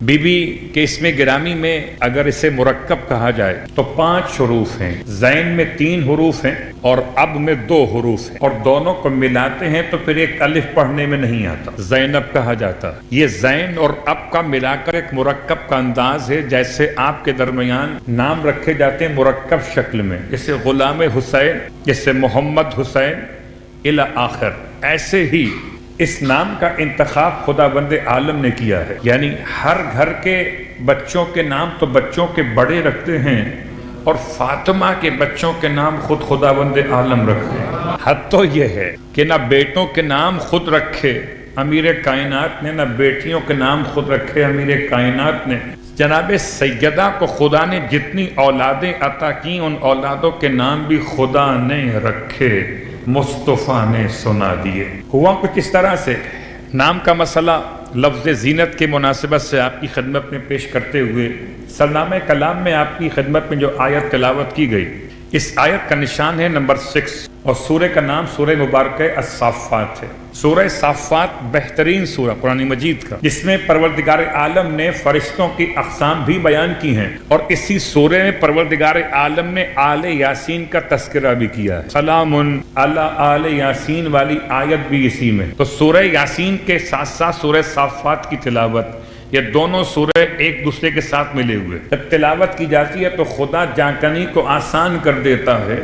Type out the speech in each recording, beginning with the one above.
Be be کے اسم گرامی میں اگر اسے مرکب کہا جائے تو 5 حروف ہیں، زین میں 3 حروف ہیں اور اب میں 2 حروف ہیں، اور دونوں کو ملاتے ہیں تو پھر ایک الف پڑھنے میں نہیں آتا، زینب کہا جاتا۔ یہ زین اور اب کا ملا کر ایک مرکب کا انداز ہے، جیسے آپ کے درمیان نام رکھے جاتے ہیں مرکب شکل میں، جیسے غلام حسین، جیسے محمد حسین الی آخر، ایسے ہی اس نام کا انتخاب خدا بند عالم نے کیا ہے۔ یعنی ہر گھر کے بچوں کے نام تو بچوں کے بڑے رکھتے ہیں، اور فاطمہ کے بچوں کے نام خود خدا بند عالم رکھتے ہیں۔ حد تو یہ ہے کہ نہ بیٹوں کے نام خود رکھے امیر کائنات نے، نہ بیٹیوں کے نام خود رکھے امیر کائنات نے۔ جناب سیدہ کو خدا نے جتنی اولادیں عطا کی، ان اولادوں کے نام بھی خدا نے رکھے، مصطفیٰ نے سنا دیے۔ ہوا کچھ اس طرح سے، نام کا مسئلہ لفظ زینت کے مناسبت سے آپ کی خدمت میں پیش کرتے ہوئے سرنامہ کلام میں آپ کی خدمت میں جو آیت تلاوت کی گئی، اس آیت کا نشان ہے نمبر 6، اور سورہ کا نام سورہ مبارکہ الصافات ہے۔ سورہ صافات بہترین سورہ قرآن مجید کا، جس میں پروردگار عالم نے فرشتوں کی اقسام بھی بیان کی ہیں، اور اسی سورہ میں پروردگار عالم نے آل یاسین کا تذکرہ بھی کیا ہے۔ سلام علی آل یاسین والی آیت بھی اسی میں۔ تو سورہ یاسین کے ساتھ ساتھ سورہ صافات کی تلاوت، یہ دونوں سورے ایک دوسرے کے ساتھ ملے ہوئے، جب تلاوت کی جاتی ہے تو خدا جانکنی کو آسان کر دیتا ہے۔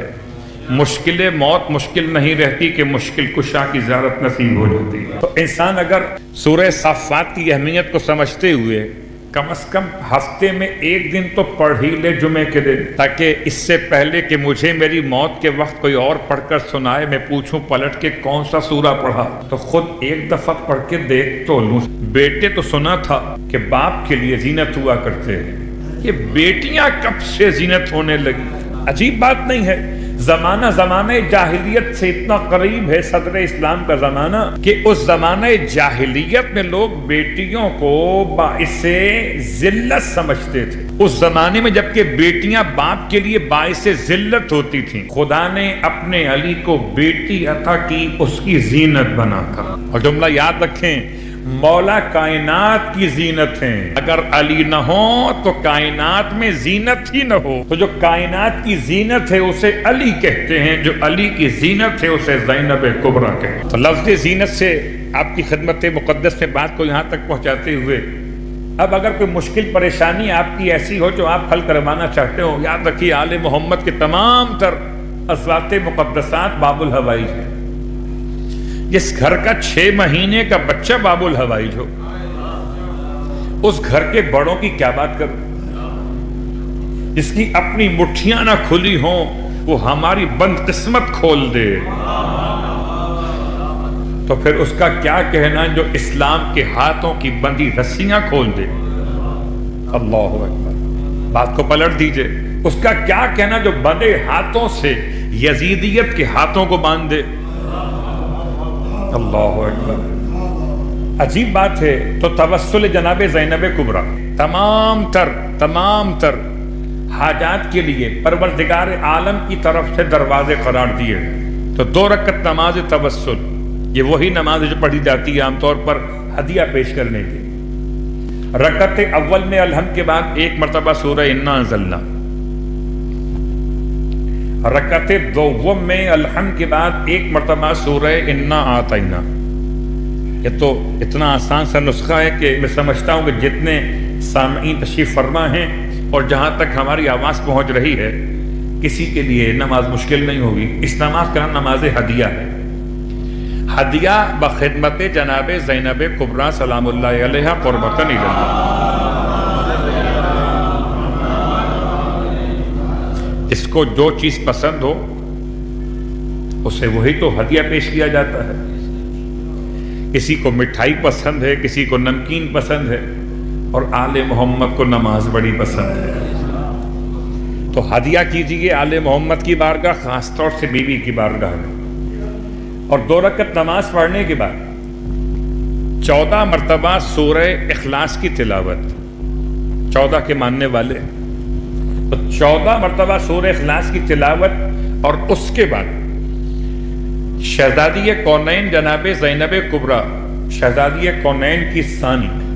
مشکل موت مشکل نہیں رہتی کہ مشکل کشا کی زیارت نصیب ہو جاتی ہے۔ تو انسان اگر سورہ صافات کی اہمیت کو سمجھتے ہوئے کم از کم ہفتے میں 1 دن تو پڑھ ہی لے جمعے کے دن، تاکہ اس سے پہلے کہ مجھے میری موت کے وقت کوئی اور پڑھ کر سنائے، میں پوچھوں پلٹ کے کون سا سورہ پڑھا، تو خود ایک دفعہ پڑھ کے دیکھ تو لوں۔ بیٹے تو سنا تھا کہ باپ کے لیے زینت ہوا کرتے ہیں، یہ بیٹیاں کب سے زینت ہونے لگی؟ عجیب بات نہیں ہے؟ زمانہ جاہلیت سے اتنا قریب ہے صدر اسلام کا زمانہ کہ اس زمانہ جاہلیت میں لوگ بیٹیوں کو باعث ذلت سمجھتے تھے۔ اس زمانے میں جبکہ بیٹیاں باپ کے لیے باعث ذلت ہوتی تھیں، خدا نے اپنے علی کو بیٹی عطا کی، اس کی زینت بنا کر۔ اور جملہ یاد رکھیں، مولا کائنات کی زینت ہیں، اگر علی نہ ہو تو کائنات میں زینت ہی نہ ہو۔ تو جو کائنات کی زینت ہے اسے علی کہتے ہیں، جو علی کی زینت ہے اسے زینب کبریٰ کہتے ہیں۔ تو لفظ زینت سے آپ کی خدمت مقدس میں بات کو یہاں تک پہنچاتے ہوئے، اب اگر کوئی مشکل پریشانی آپ کی ایسی ہو جو آپ حل کروانا چاہتے ہو، یاد رکھیے آل محمد کے تمام تر ازواج مقدسات باب الحوائج ہیں۔ جس گھر کا 6 مہینے کا بچہ باب الحوائج ہو، اس گھر کے بڑوں کی کیا بات کروں؟ جس کی اپنی مٹھیاں نہ کھلی ہوں، وہ ہماری بند قسمت کھول دے، تو پھر اس کا کیا کہنا جو اسلام کے ہاتھوں کی بندی رسیاں کھول دے؟ اللہ اکبر، بات کو پلٹ دیجئے، اس کا کیا کہنا جو بندے ہاتھوں سے یزیدیت کے ہاتھوں کو باندھ دے؟ اللہ اکبر، عجیب بات ہے۔ تو توسل جناب زینب کبریٰ تمام تر حاجات کے لیے پروردگار عالم کی طرف سے دروازے قرار دیے ہیں۔ تو 2 رکعت نماز توسل، یہ وہی نماز جو پڑھی جاتی ہے عام طور پر ہدیہ پیش کرنے کی۔ رکعت اول میں الحمد کے بعد 1 مرتبہ سورہ انا انزلنا، رکعت دوم میں الحمد کے بعد 1 مرتبہ سورہ انا اعطینا۔ یہ تو اتنا آسان سا نسخہ ہے کہ میں سمجھتا ہوں کہ جتنے سامعین تشریف فرما ہیں اور جہاں تک ہماری آواز پہنچ رہی ہے، کسی کے لیے نماز مشکل نہیں ہوگی۔ اس نماز کا نام نماز ہدیہ ہے۔ ہدیہ بخدمت جناب زینب کبریٰ سلام اللہ علیہا قربتاً الی اللہ۔ اس کو جو چیز پسند ہو اسے وہی تو ہدیہ پیش کیا جاتا ہے۔ کسی کو مٹھائی پسند ہے، کسی کو نمکین پسند ہے، اور آل محمد کو نماز بڑی پسند ہے، تو ہدیہ کیجیے آل محمد کی بارگاہ، خاص طور سے بیوی کی بارگاہ میں۔ اور 2 رکعت نماز پڑھنے کے بعد 14 مرتبہ سورہ اخلاص کی تلاوت، 14 کے ماننے والے تو 14 مرتبہ سورہ اخلاص کی تلاوت، اور اس کے بعد شہزادی کونین جناب زینب کبریٰ، شہزادی کونین کی ثانی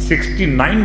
69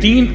3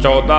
14